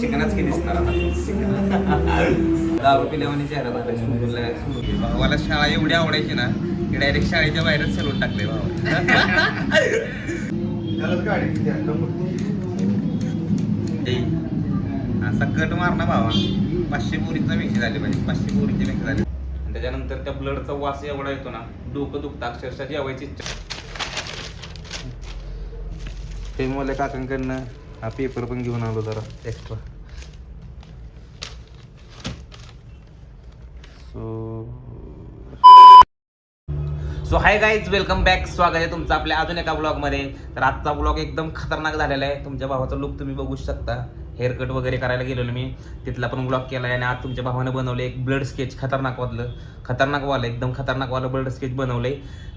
चिकनच की दिसणार आता दारू पिल्यावानी चेहरा झाला. भावाला शाळा एवढी आवडायची ना की डायरेक्ट शाळेच्या बाहेरच चलून टाकले भावा. असा कट मार ना भावा. 500 पोरींचा मेसेज झाले पाहिजे. 500 पोरींचे मेसेज झाले. आणि त्याच्यानंतर त्या ब्लडचा वास एवढा येतो ना, डोकं दुखतं अक्षरशः जेवायची इच्छा. ते मुले काकांकडनं हा पेपर पण घेऊन आलो जरा extra. So hi guys, welcome back. स्वागत आहे तुमचं आपल्या अजून एका ब्लॉगमध्ये. तर आजचा ब्लॉग एकदम खतरनाक झालेला आहे. तुमच्या भावाचा लुक तुम्ही बघू शकता. हेअरकट वगैरे करायला गेलेलो मी, तिथला पण ब्लॉग केला आहे. आणि आज तुमच्या भावानं बनवलं एक ब्लड स्केच, खतरनाकवालं एकदम खतरनाकवालं ब्लड स्केच बनवलंय.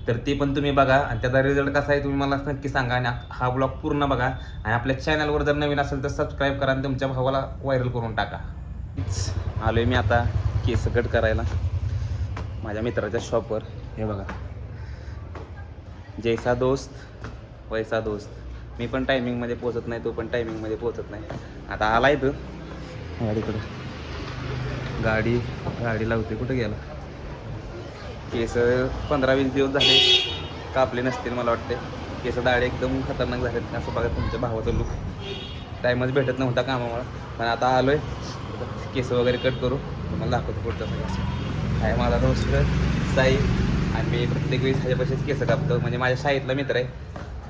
तर ते पण तुम्ही बघा आणि त्याचा रिझल्ट कसा आहे तुम्ही मला नक्की सांगा. आणि हा ब्लॉग पूर्ण बघा आणि आपल्या चॅनलवर जर नवीन असेल तर सबस्क्राईब करा आणि तुमच्या भावाला व्हायरल करून टाका. आलोय मी आता केस कट करायला माझ्या मित्राच्या शॉपवर. हे बघा, जैसा दोस्त वैसा दोस्त. मी पण टायमिंगमध्ये पोहोचत नाही, तो पण टायमिंगमध्ये पोहोचत नाही. आता आलाय तो गाडीकडं, गाडी लावते. कुठं गेला? केस 15-20 दिवस झाले कापले नसतील मला वाटते. केस दाढी एकदम खतरनाक झालेत. असं बघा तुमच्या भावाचा लुक. टाईमच भेटत नव्हता कामामुळं, पण आता आलोय केस वगैरे कट करू. तुम्हाला दाखवतो पुढचं सगळं. आहे माझा दोस्त साई आणि मी प्रत्येक वेळेस ह्याच्यापाशीच केस कापतो. म्हणजे माझ्या शाळेतला मित्र आहे,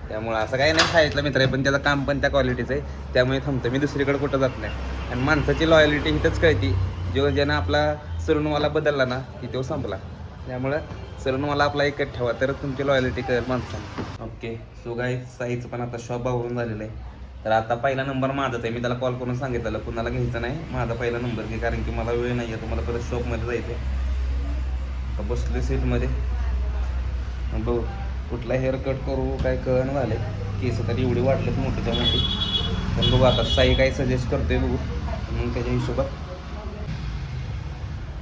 त्यामुळं असं काही नाही शाळेतला मित्र आहे पण त्याचं काम पण त्या क्वालिटीचं आहे, त्यामुळे थांबतो मी. दुसरीकडे कुठं जात नाही. आणि माणसाची लॉयल्टी इथंच कळती. ज्यानं आपला सलूनवाला बदलला ना की तो संपला. त्यामुळं सलूनवाला आपला एकच ठेवा तरच तुमची लॉयल्टी कळेल माणसाला. ओके, सो गाईज साईचं पण आता शॉप आवरून झालेलं आहे. तर आता पहिला नंबर माझाच आहे. मी त्याला कॉल करून सांगितलं कुणाला घ्यायचं नाही, माझा पहिला नंबर घे, कारण की मला वेळ नाही आहे. तुम्हाला परत शॉपमध्ये जायचं आहे. आता बसले सीटमध्ये, बघू कुठला हेअर कट करू काय कळण झालं. केस तर एवढी वाटलेत मोठीच्या मोठी. पण बघू आता साई काय सजेस्ट करतोय बघू, मग त्याच्या हिशोबात.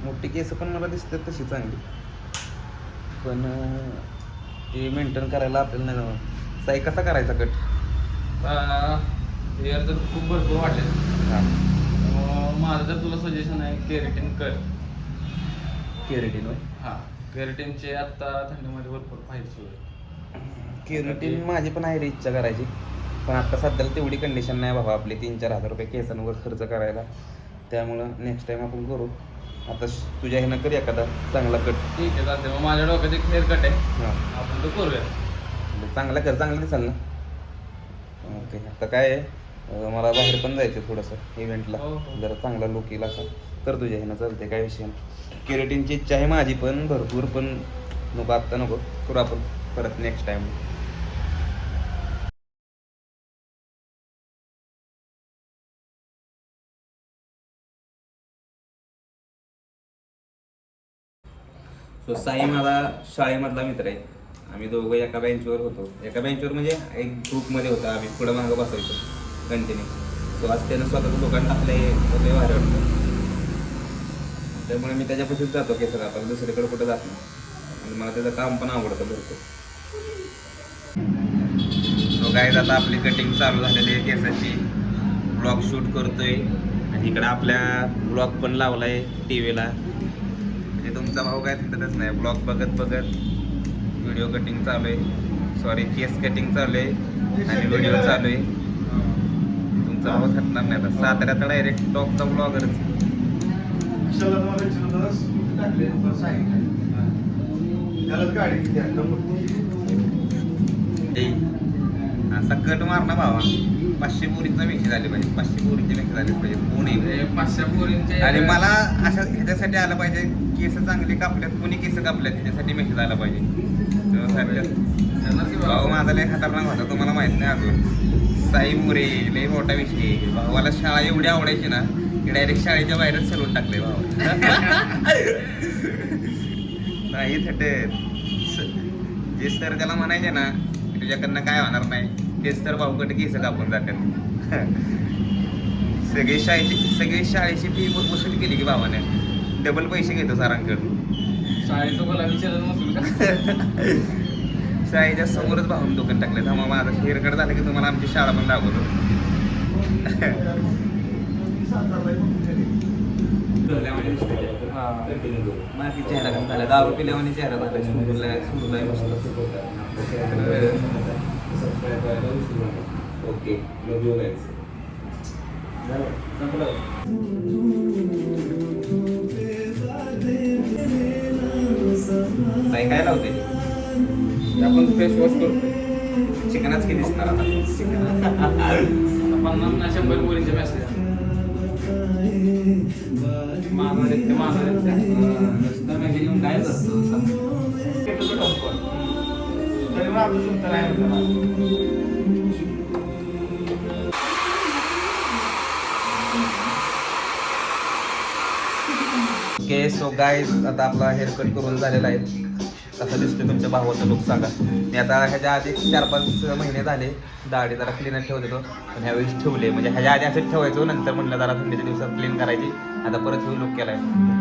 मोठी केस पण मला दिसतात तशी चांगली, पण ते मेंटेन करायला आपल्याला नाही जमत. साई कसा करायचा कट? हेअर तर खूप भरपूर वाटले. हां, माझं तर तुला सजेशन आहे केरेटिन कर. केरेटिन होय. हां, केरेटिनचे आत्ता थंडीमध्ये भरपूर फायदे सुरू आहेत. केरेटिन माझी पण आहे रे इच्छा करायची, पण आता सध्याला तेवढी कंडिशन नाही बाबा आपली 3-4 हजार रुपये केसांवर खर्च करायला. त्यामुळं नेक्स्ट टाईम आपण करू. आता तुझ्या ह्यानं कर एखादा चांगला कट. ठीक आहे, चालते. मग माझ्या डोक्यात एक हेअर कट आहे, हां, आपण तो करूया. चांगला कर, चांगलं दिसाल ना. ओके, आता काय आहे, मला बाहेर पण जायचं थोडंसं इव्हेंटला. हो, हो. जरा चांगला लुक येईल असा तर तुझ्या ह्यानं चालते, काय विषय नाही. केरेटिनची इच्छा आहे माझी पण भरपूर, पण नको आत्ता नको, करू आपण परत नेक्स्ट टाईम. सो साई माझा शाळेमधला मित्र आहे. आम्ही दोघं एका बेंचवर होतो. एका बेंचवर म्हणजे एक ग्रुपमध्ये होता. आम्ही पुढं मागं बसायचो कंटिन्यू. सो आज त्यानं स्वतःचं दुकान टाकलं आहे, ते भारी वाटतं. त्यामुळे मी त्याच्यापाशीच जातो केस कापायला, दुसरीकडे कुठं जात नाही. आणि मला त्याचं काम पण आवडतं भरपूर. सो काय आता आपली कटिंग चालू झालेली आहे केसाची. ब्लॉग शूट करतोय आणि इकडं आपल्या ब्लॉग पण लावला आहे टी व्हीला. म्हणजे तुमचा भाऊ काय थिटतच नाही, ब्लॉग बघत व्हिडिओ कटिंग चालू आहे. सॉरी, केस कटिंग चालू आहे आणि व्हिडिओ चालू आहे. तुमचा भाऊ थटणार नाही. आता साताऱ्याचा डायरेक्ट टॉपचा ब्लॉगरच. असा कट मार ना भावा. 500 पोरींचा मेसेज झाले पाहिजे. 500 पोरींचे मेसेज झाले पाहिजे. कोणी 500 पोरींचे. आणि मला अशा ह्याच्यासाठी आलं पाहिजे, केस चांगले कापल्यात, कोणी केस कापल्यात ह्याच्यासाठी मेसेज आला पाहिजे. भाऊ माझा लय खतरनाक होता, तुम्हाला माहित नाही अजून. साई मुरे लय मोठा विषय. भावाला शाळा एवढी आवडायची ना की डायरेक्ट शाळेच्या बाहेरच चलून टाकले भाऊ. नाही थटत. जे सर त्याला म्हणायचे ना तुझ्याकडनं काय होणार नाही, तेच तर भाऊकडे केस कापून जातात. सगळी शाळेची फी वसूल केली की भावाने. डबल पैसे घेतो सरांकडून. शाळेचं मला विचारत नसेल का? शाळेच्या समोरच भाऊन दुकान टाकले. थांबा माझं हेअरकट झालं की तुम्हाला आमची शाळा पण दाखवतो. बाकी चेहरा कमी झाला, दारू पिल्याने चेहरा झाला, सुरलाय मस्त. ओके काय काय लावते आपण फेस वॉश करतो. चिकनच किती दिसणार आता चिकन 50 ना 100 मुलींचे मेसेज माघार नुसतं म्हणजे घेऊन काय करतो तरी मग आपलं सुद्धा नाही होतं. ओके. सो गाईज आता आपला हेअर कट करून झालेला आहे. कसा दिसतोय तुमच्या भावाचा लुक सांगा. मी आता ह्याच्या आधी 4-5 महिने झाले दाढी जरा क्लीनच ठेवत होतो, पण ह्यावेळेस ठेवले. म्हणजे ह्याच्या आधी असंच ठेवायचो, नंतर म्हणलं जरा थंडीच्या दिवसात क्लीन करायची. आता परत हे लुक केलाय.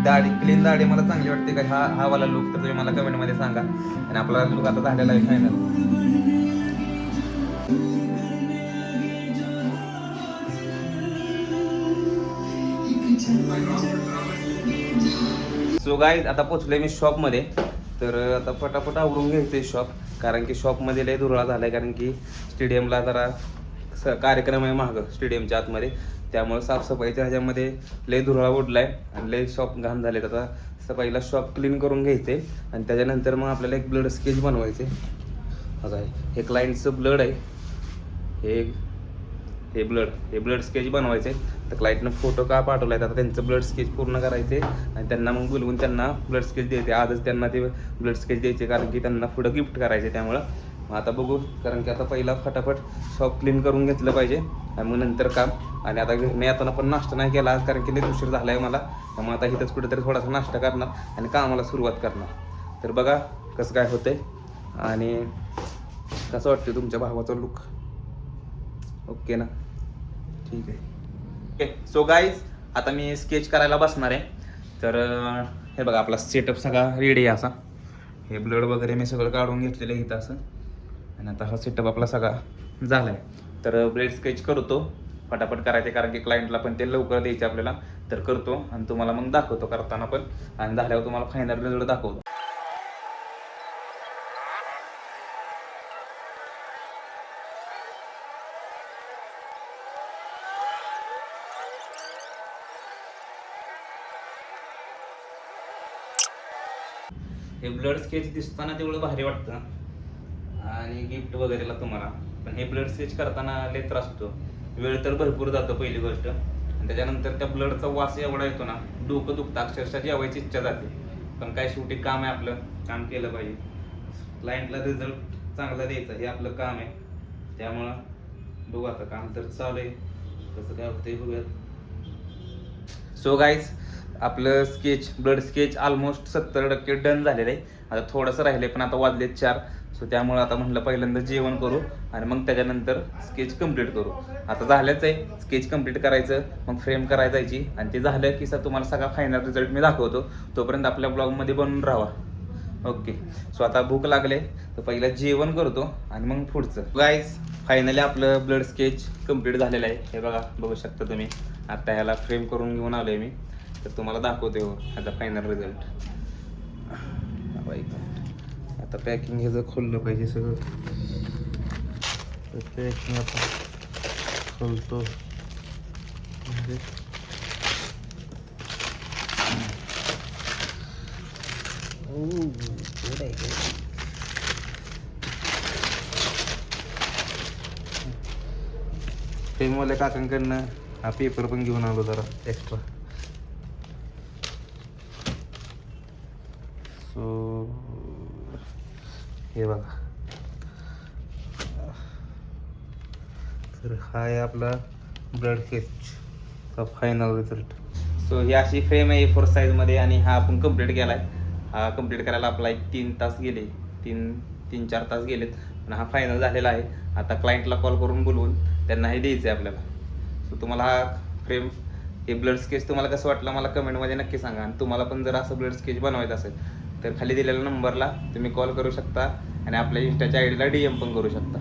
दाढी क्लीन दाढी मला चांगली वाटते का हा वाला लुक, तर तुम्ही मला कमेंटमध्ये सांगा. आणि आपला लुक आता झालेला आहे फायनल. सो गाईज आता पोचलोय मी शॉपमध्ये. तर आता पटापट आवरून घ्यायचंय शॉप, कारण की शॉपमध्ये लय धुरळा झाला आहे. कारण की स्टेडियमला जरा कार्यक्रम आहे मागं स्टेडियमच्या आतमध्ये, त्यामुळे साफसफाईच्या ह्याच्यामध्ये लय धुरळा उडला आहे आणि लय शॉप घाण झालेत. आता पहिला शॉप क्लीन करून घ्यायचे आणि त्याच्यानंतर मग आपल्याला एक ब्लड स्केच बनवायचे. बघा हे क्लायंटचं ब्लड आहे, हे ब्लड स्केच बनवायचे. तर क्लायंटनं फोटो का पाठवला आहे, आता त्यांचं ब्लड स्केच पूर्ण करायचे आणि त्यांना मग बोलवून त्यांना ब्लड स्केच द्यायचे. आजच त्यांना ते ब्लड स्केच द्यायचे, कारण की त्यांना पुढं गिफ्ट करायचे. त्यामुळं मग आता बघू, कारण की आता पहिला फटाफट शॉप क्लीन करून घेतलं पाहिजे आणि मग नंतर काम. आणि आता घरी येताना पण नाश्ता नाही केला आज, कारण की लई उशीर झाला आहे मला. त्यामुळे आता इथंच कुठेतरी थोडासा नाश्ता करणार आणि कामाला सुरुवात करणार. तर बघा कसं काय होतंय आणि कसं वाटतं तुमच्या भावाचा लुक. ओके ना, ठीक आहे. ओके. सो गाईज आता मी स्केच करायला बसणार आहे. तर हे बघा आपला सेटअप सगळा रेडी आहे असा. हे ब्लड वगैरे मी सगळं काढून घेतलेलं आहे इथं असं. आणि आता हा सेटअप आपला सगळा झाला आहे. तर ब्लेड स्केच करतो, फटाफट करायचे, कारण की क्लायंटला पण ते लवकर द्यायचे आपल्याला. तर करतो आणि तुम्हाला मग दाखवतो करताना पण, आणि झाल्यावर तुम्हाला फायनल रिझल्ट दाखवतो. हे ब्लड स्केच दिसताना तेवढं भारी वाटतं आणि गिफ्ट वगैरेला तुम्हाला, पण हे ब्लड स्केच करताना लय त्रास होतो. वेळ तर भरपूर जातो पहिली गोष्ट, आणि त्याच्यानंतर त्या ब्लडचा वास एवढा येतो ना, डोकं दुखतं, अक्षरशः जेवायची इच्छा जाते. पण काय शेवटी काम आहे आपलं, काम केलं पाहिजे. क्लायंटला रिझल्ट चांगला द्यायचा हे आपलं काम आहे. त्यामुळं बघू आता काम तर चालू आहे, कसं काय होतंय बघूयात. सो गाईज आपलं ब्लड स्केच ऑलमोस्ट 70% डन झालेलं आहे. आता थोडंसं राहिलं आहे, पण आता वाजलेत 4. सो त्यामुळं आता म्हटलं पहिल्यांदा जेवण करू आणि मग त्याच्यानंतर स्केच कंप्लीट करू. आता झालंच आहे, स्केच कंप्लीट करायचं, मग फ्रेम करायला जायची, आणि ते झालं की सर तुम्हाला सगळा फायनल रिझल्ट मी दाखवतो. तोपर्यंत आपल्या ब्लॉगमध्ये बनून राहा. ओके. सो आता भूक लागले तर पहिलं जेवण करतो आणि मग पुढचं. गाईज फायनली आपलं ब्लड स्केच कंप्लीट झालेलं आहे. हे बघू शकता तुम्ही. आता ह्याला फ्रेम करून घेऊन आलो आहे मी, तर तुम्हाला दाखवते हो ह्याचा फायनल रिझल्ट. आता पॅकिंग ह्याचं खोललं पाहिजे सगळं. तर पॅकिंग आता खोलतो. फ्रेमवाल्या काकांकडनं हा पेपर पण घेऊन आलो जरा एक्स्ट्रा. सो हे बघा, तर हा आहे आपला ब्लड स्केचचा फायनल रिझल्ट. सो ही अशी फ्रेम आहे A4 साईजमध्ये, आणि हा आपण कंप्लीट केला आहे. हा कंप्लीट करायला आपला 3 तास गेले, 3-4 तास गेलेत, पण हा फायनल झालेला आहे. आता क्लायंटला कॉल करून बोलवून त्यांना हे द्यायचं आहे आपल्याला. सो तुम्हाला हा फ्रेम, हे ब्लड स्केच तुम्हाला कसं वाटलं मला कमेंटमध्ये नक्की सांगा. आणि तुम्हाला पण जर असं ब्लड स्केच बनवायचं असेल तर खाली दिलेल्या नंबरला तुम्ही कॉल करू शकता आणि आपल्या इंस्टाच्या ID ला DM पण करू शकता.